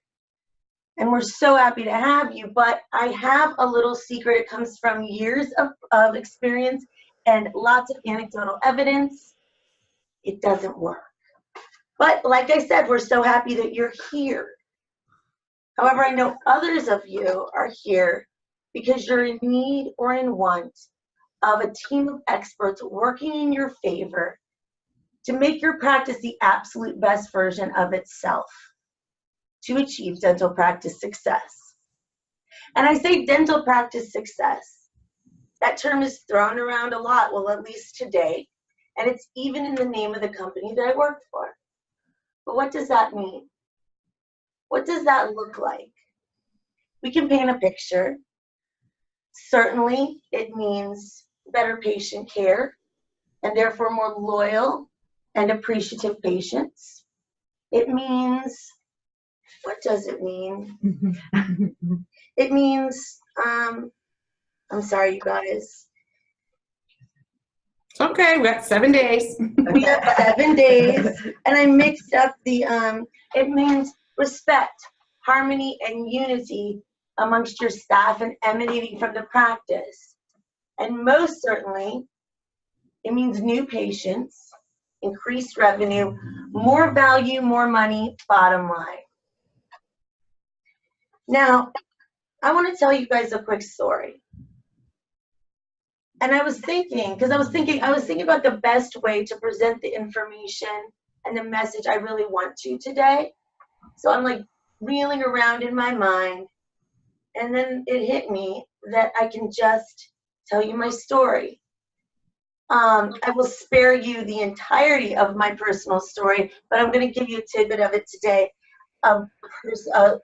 Speaker 4: And we're so happy to have you, but I have a little secret. It comes from years of experience and lots of anecdotal evidence. It doesn't work. But like I said, we're so happy that you're here. However, I know others of you are here because you're in need or in want of a team of experts working in your favor to make your practice the absolute best version of itself to achieve dental practice success. And I say dental practice success. That term is thrown around a lot, well, at least today, and it's even in the name of the company that I work for. But what does that mean? What does that look like? We can paint a picture. Certainly, it means better patient care and therefore more loyal and appreciative patients. It means, what does it mean? It means, I'm sorry, you guys.
Speaker 2: It's okay, we got 7 days.
Speaker 4: We have 7 days, and I mixed up the, it means respect, harmony, and unity amongst your staff and emanating from the practice. And most certainly, it means new patients, increased revenue, more value, more money, bottom line. Now, I want to tell you guys a quick story. And I was thinking about the best way to present the information and the message I really want to today. So I'm like reeling around in my mind, and then it hit me that I can just tell you my story. I will spare you the entirety of my personal story, but I'm going to give you a tidbit of it today, a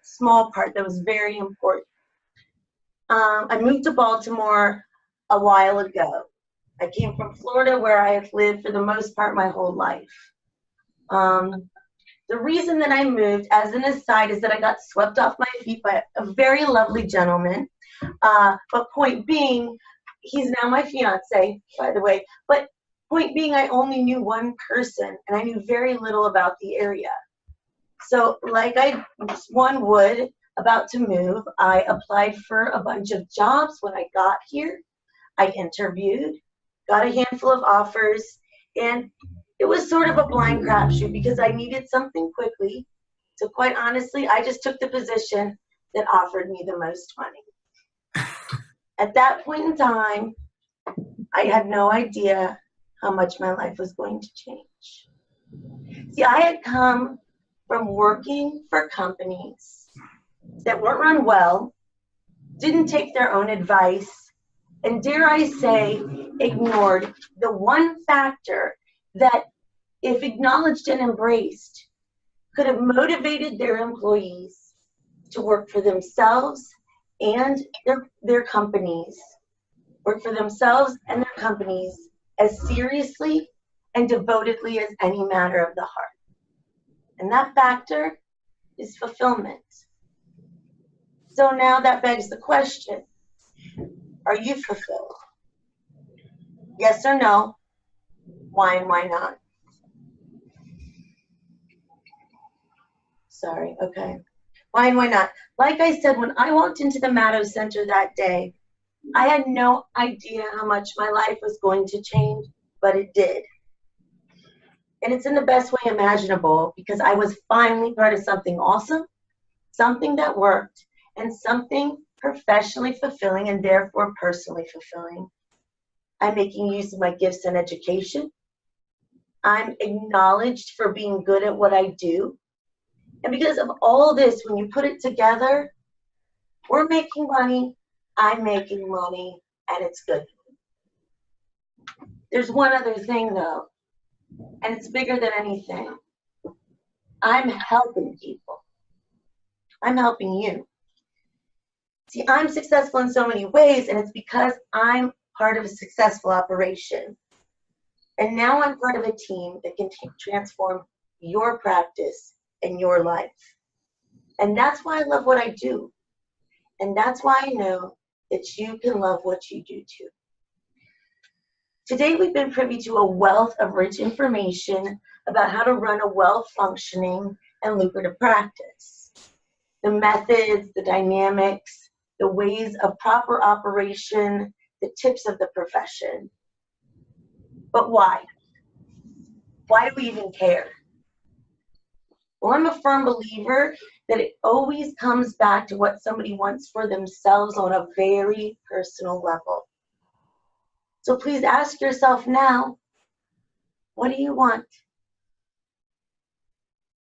Speaker 4: small part that was very important. I moved to Baltimore a while ago. I came from Florida, where I have lived for the most part my whole life. The reason that I moved, as an aside, is that I got swept off my feet by a very lovely gentleman. But point being, he's now my fiance, by the way. But point being, I only knew one person, and I knew very little about the area. So like one would about to move, I applied for a bunch of jobs when I got here. I interviewed, got a handful of offers, and it was sort of a blind crapshoot because I needed something quickly. So quite honestly, I just took the position that offered me the most money. At that point in time, I had no idea how much my life was going to change. See, I had come from working for companies that weren't run well, didn't take their own advice, and dare I say, ignored the one factor that, if acknowledged and embraced, could have motivated their employees to work for themselves and their companies, work for themselves and their companies as seriously and devotedly as any matter of the heart. And that factor is fulfillment. So now that begs the question, are you fulfilled? Yes or no? Why and why not? Sorry, okay. Why and why not? Like I said, when I walked into the Maddow Center that day, I had no idea how much my life was going to change, but it did. And it's in the best way imaginable because I was finally part of something awesome, something that worked, and something professionally fulfilling and therefore personally fulfilling. I'm making use of my gifts and education. I'm acknowledged for being good at what I do. And because of all this, when you put it together, we're making money, I'm making money, and it's good. There's one other thing though, and it's bigger than anything. I'm helping people. I'm helping you. See, I'm successful in so many ways, and it's because I'm part of a successful operation. And now I'm part of a team that can transform your practice and your life. And that's why I love what I do. And that's why I know that you can love what you do too. Today, we've been privy to a wealth of rich information about how to run a well-functioning and lucrative practice. The methods, the dynamics, the ways of proper operation, the tips of the profession. But why? Why do we even care? Well, I'm a firm believer that it always comes back to what somebody wants for themselves on a very personal level. So please ask yourself now, what do you want?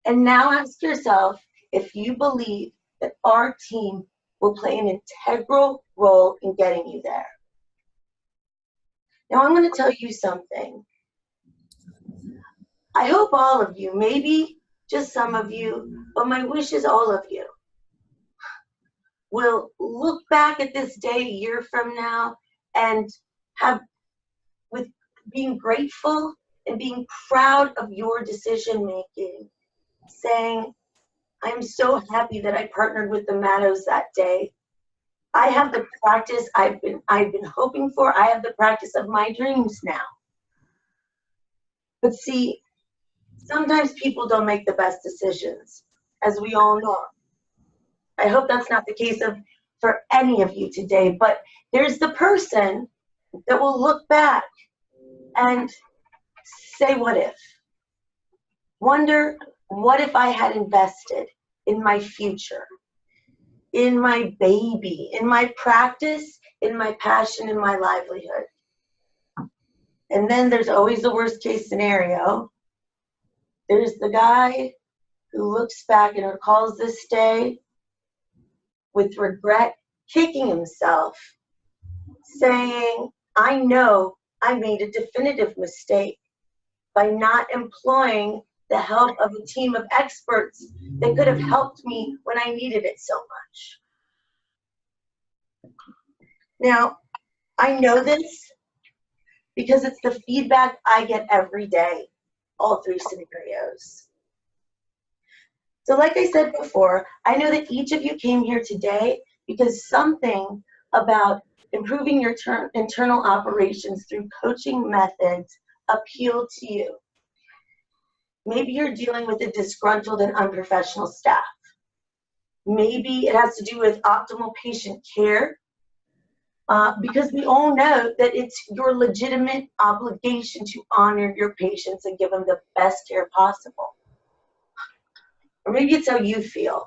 Speaker 4: And now ask yourself if you believe that our team will play an integral role in getting you there. Now I'm going to tell you something. I hope all of you, maybe just some of you, but my wish is all of you, will look back at this day a year from now and have, with being grateful and being proud of your decision making, saying, I'm so happy that I partnered with the Mattos that day. I have the practice I've been hoping for. I have the practice of my dreams now. But see, sometimes people don't make the best decisions, as we all know. I hope that's not the case for any of you today, but there's the person that will look back and say, what if? Wonder, what if I had invested in my future, in my baby, in my practice, in my passion, in my livelihood? And then there's always the worst case scenario. There's the guy who looks back and recalls this day with regret, kicking himself, saying, I know I made a definitive mistake by not employing the help of a team of experts that could have helped me when I needed it so much. Now, I know this because it's the feedback I get every day, all three scenarios. So like I said before, I know that each of you came here today because something about improving your internal operations through coaching methods appealed to you. Maybe you're dealing with a disgruntled and unprofessional staff. Maybe it has to do with optimal patient care, because we all know that it's your legitimate obligation to honor your patients and give them the best care possible. Or maybe it's how you feel.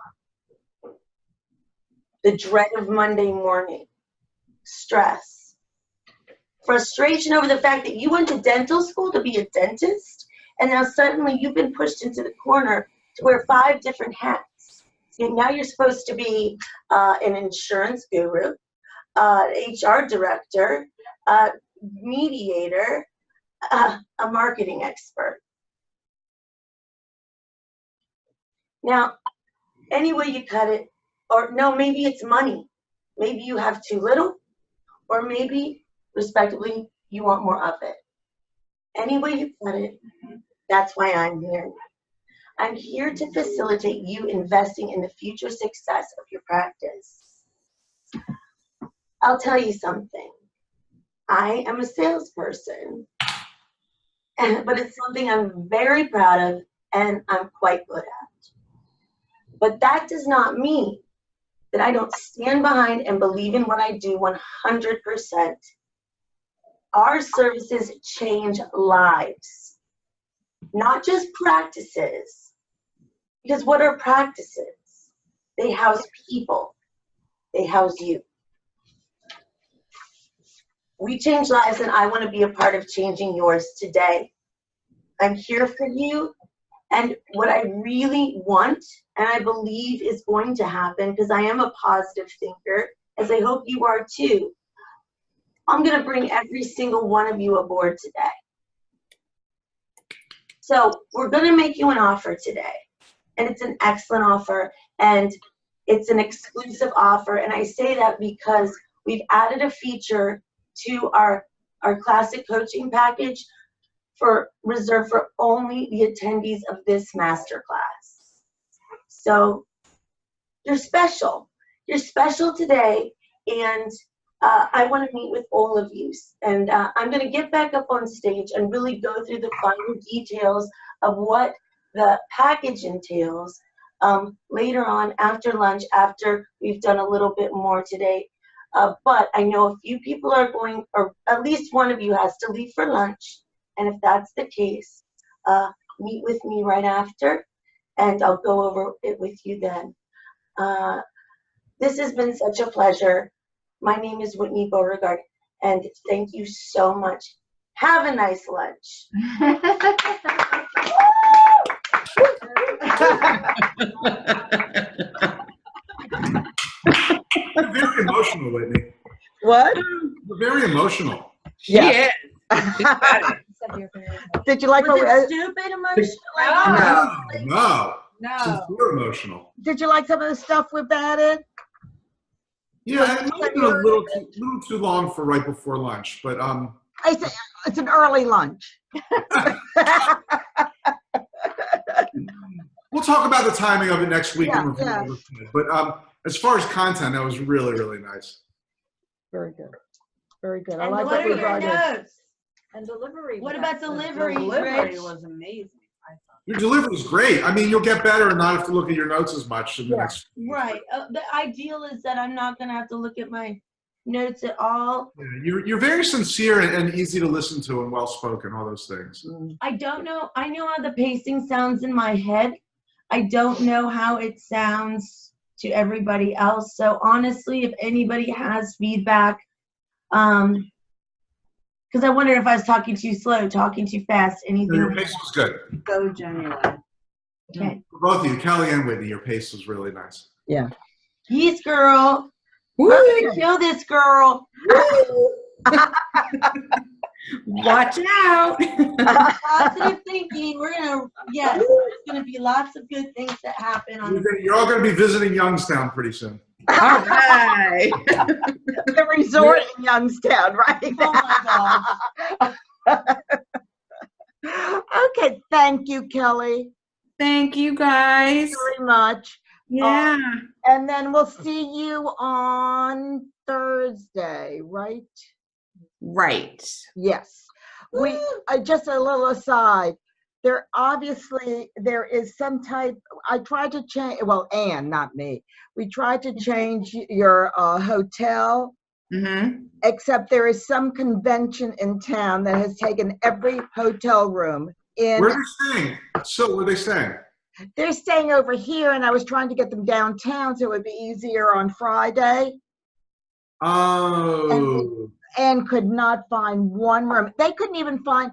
Speaker 4: The dread of Monday morning, stress, frustration over the fact that you went to dental school to be a dentist, and now suddenly you've been pushed into the corner to wear 5 different hats. So now you're supposed to be an insurance guru, HR director, mediator, a marketing expert. Now, any way you cut it, or no, maybe it's money. Maybe you have too little, or maybe, respectively, you want more of it. Any way you cut it, that's why I'm here. I'm here to facilitate you investing in the future success of your practice. I'll tell you something. I am a salesperson, but it's something I'm very proud of and I'm quite good at. But that does not mean that I don't stand behind and believe in what I do 100%. Our services change lives, not just practices. Because what are practices? They house people. They house you. We change lives, and I want to be a part of changing yours today. I'm here for you, and what I really want, and I believe is going to happen, because I am a positive thinker, as I hope you are too, I'm going to bring every single one of you aboard today. So we're going to make you an offer today, and it's an excellent offer, and it's an exclusive offer, and I say that because we've added a feature to our classic coaching package reserved for only the attendees of this masterclass. So you're special. You're special today, and I want to meet with all of you. And I'm going to get back up on stage and really go through the finer details of what the package entails later on after lunch, after we've done a little bit more today. But I know a few people are going, or at least one of you has to leave for lunch. And if that's the case, meet with me right after, and I'll go over it with you then. This has been such a pleasure. My name is Whitney Beauregard, and thank you so much. Have a nice lunch.
Speaker 5: You're very emotional, Whitney.
Speaker 1: What?
Speaker 5: You're very emotional.
Speaker 1: Yeah. Did you like
Speaker 4: Was
Speaker 1: what
Speaker 4: it stupid emotional?
Speaker 5: No. Sincere emotional.
Speaker 1: Did you like some of the stuff we've added?
Speaker 5: Yeah, it might have been a little too long for right before lunch, but
Speaker 1: It's an early lunch.
Speaker 5: we'll talk about the timing of it next week.
Speaker 1: Yeah.
Speaker 5: But as far as content, that was really, really nice.
Speaker 1: Very good. Very good. I
Speaker 4: And
Speaker 1: like
Speaker 4: what
Speaker 1: what
Speaker 4: are
Speaker 1: we
Speaker 4: your
Speaker 1: brought in.
Speaker 6: And delivery.
Speaker 4: What about delivery,
Speaker 6: Delivery
Speaker 4: Rich?
Speaker 6: was amazing, I thought.
Speaker 5: Your delivery was great. I mean, you'll get better and not have to look at your notes as much in the next.
Speaker 4: Right. The ideal is that I'm not going to have to look at my notes at all.
Speaker 5: Yeah, you're very sincere and easy to listen to and well spoken. All those things.
Speaker 4: I don't know. I know how the pacing sounds in my head. I don't know how it sounds to everybody else. So honestly, if anybody has feedback, because I wondered if I was talking too slow, talking too fast, anything.
Speaker 5: Your pace was good.
Speaker 6: So genuine.
Speaker 4: Okay.
Speaker 5: For both of you, Kelly and Whitney, your pace was really nice.
Speaker 1: Yeah.
Speaker 4: Yes, girl.
Speaker 2: Woo!
Speaker 4: I'm gonna kill this girl.
Speaker 2: Watch out.
Speaker 4: Positive thinking. Yes, there's gonna be lots of good things that happen on
Speaker 5: You're all going to be visiting Youngstown pretty soon.
Speaker 2: All right.
Speaker 1: The resort in Youngstown, right?
Speaker 4: Oh my gosh.
Speaker 1: Okay, thank you, Kelly,
Speaker 2: Thank you, guys.
Speaker 1: very much.
Speaker 2: Yeah.
Speaker 1: And then we'll see you on Thursday, right?
Speaker 2: Right.
Speaker 1: Yes. We just a little aside. There is some type. I tried to change. Well, Anne, not me. We tried to change your hotel.
Speaker 2: Mm-hmm.
Speaker 1: Except there is some convention in town that has taken every hotel room in.
Speaker 5: Where are they staying? So, where are they staying?
Speaker 1: They're staying over here, and I was trying to get them downtown so it would be easier on Friday.
Speaker 5: Oh.
Speaker 1: And could not find one room. They couldn't even find,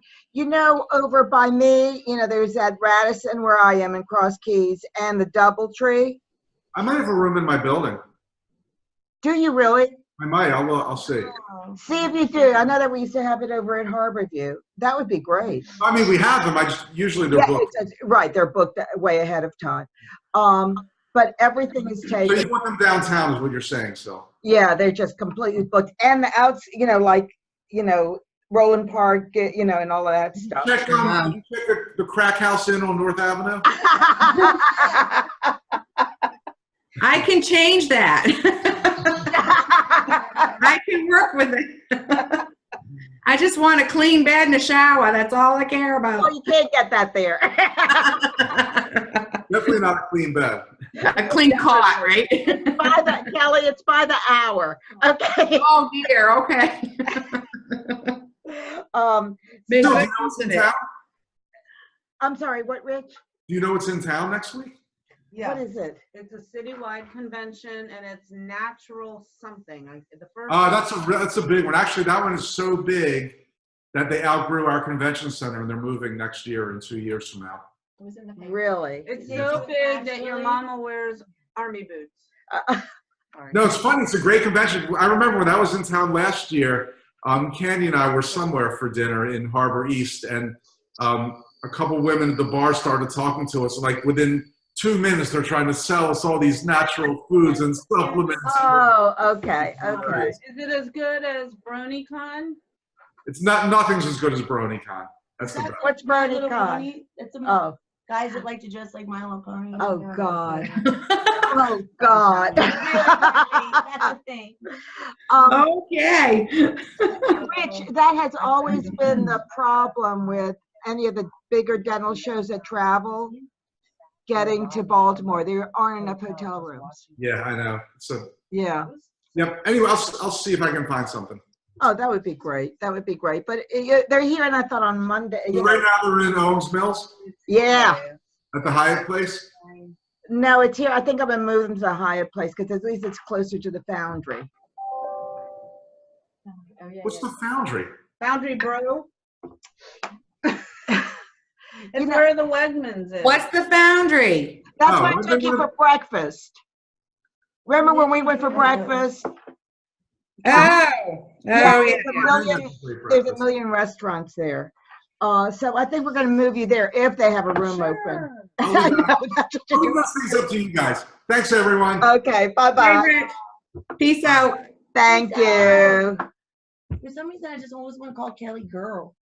Speaker 1: over by me, there's that Radisson where I am in Cross Keys and the Doubletree.
Speaker 5: I might have a room in my building.
Speaker 1: Do you really?
Speaker 5: I might. I'll see.
Speaker 1: See if you do. I know that we used to have it over at Harborview. That would be great.
Speaker 5: I mean, we have them. Usually they're booked.
Speaker 1: Right, they're booked way ahead of time. But everything is taken.
Speaker 5: So you want them downtown is what you're saying, so.
Speaker 1: Yeah, they're just completely booked. And the outs, Roland Park, and all of that stuff.
Speaker 5: Check the Crack House Inn on North Avenue.
Speaker 2: I can change that. I can work with it. I just want a clean bed and a shower. That's all I care about.
Speaker 1: Well, you can't get that there.
Speaker 5: Definitely not a clean bed.
Speaker 2: A clean cot, right?
Speaker 1: Kelly, it's by the hour. Okay.
Speaker 2: Oh dear. Okay.
Speaker 5: Do you know what's in town?
Speaker 1: I'm sorry. What, Rich?
Speaker 5: Do you know what's in town next week?
Speaker 6: Yeah.
Speaker 1: What is it?
Speaker 6: It's a citywide convention, and it's natural something.
Speaker 5: That's a big one. Actually, that one is so big that they outgrew our convention center, and they're moving next year and 2 years from now.
Speaker 1: Really?
Speaker 6: It's so big that your mama wears army boots.
Speaker 5: No, it's funny. It's a great convention. I remember when I was in town last year, Candy and I were somewhere for dinner in Harbor East, and a couple women at the bar started talking to us. Like within 2 minutes, they're trying to sell us all these natural foods and supplements.
Speaker 1: Oh, okay, okay.
Speaker 6: Is it as good as BronyCon?
Speaker 5: It's not. Nothing's as good as BronyCon. That's the best.
Speaker 1: What's BronyCon?
Speaker 4: It's a
Speaker 1: Oh,
Speaker 4: guys that like to dress like My Little Pony.
Speaker 1: oh God. Oh God.
Speaker 4: That's the thing.
Speaker 2: Okay.
Speaker 1: Rich, that has always been the problem with any of the bigger dental shows that travel getting to Baltimore. There aren't enough hotel rooms.
Speaker 5: Yeah, I know. So
Speaker 1: Yeah.
Speaker 5: yep. Anyway, I'll see if I can find something.
Speaker 1: Oh, that would be great. That would be great. But they're here, and I thought on Monday.
Speaker 5: Right now they're in Owings Mills
Speaker 1: Yeah.
Speaker 5: at the Hyatt place.
Speaker 1: No, it's here. I think I'm gonna move them to the Hyatt place because at least it's closer to the Foundry.
Speaker 5: What's the Foundry?
Speaker 6: Foundry Bro? It's
Speaker 1: You know-
Speaker 6: where the Wegmans is.
Speaker 2: What's the Foundry?
Speaker 1: That's
Speaker 5: Oh,
Speaker 1: where I
Speaker 5: we're
Speaker 1: took you
Speaker 5: gonna-
Speaker 1: for breakfast. Remember when we went for breakfast?
Speaker 2: Oh,
Speaker 1: Yeah,
Speaker 2: yeah.
Speaker 1: there's a million restaurants there. So I think we're going to move you there if they have a room open. I know, that's what
Speaker 5: I'll
Speaker 1: you're
Speaker 5: leave these up to you guys. Thanks, everyone.
Speaker 1: doing. Okay, bye-bye.
Speaker 2: Rich. Peace out.
Speaker 1: Thank you.
Speaker 4: For some reason, I just always want to call Kelly girl.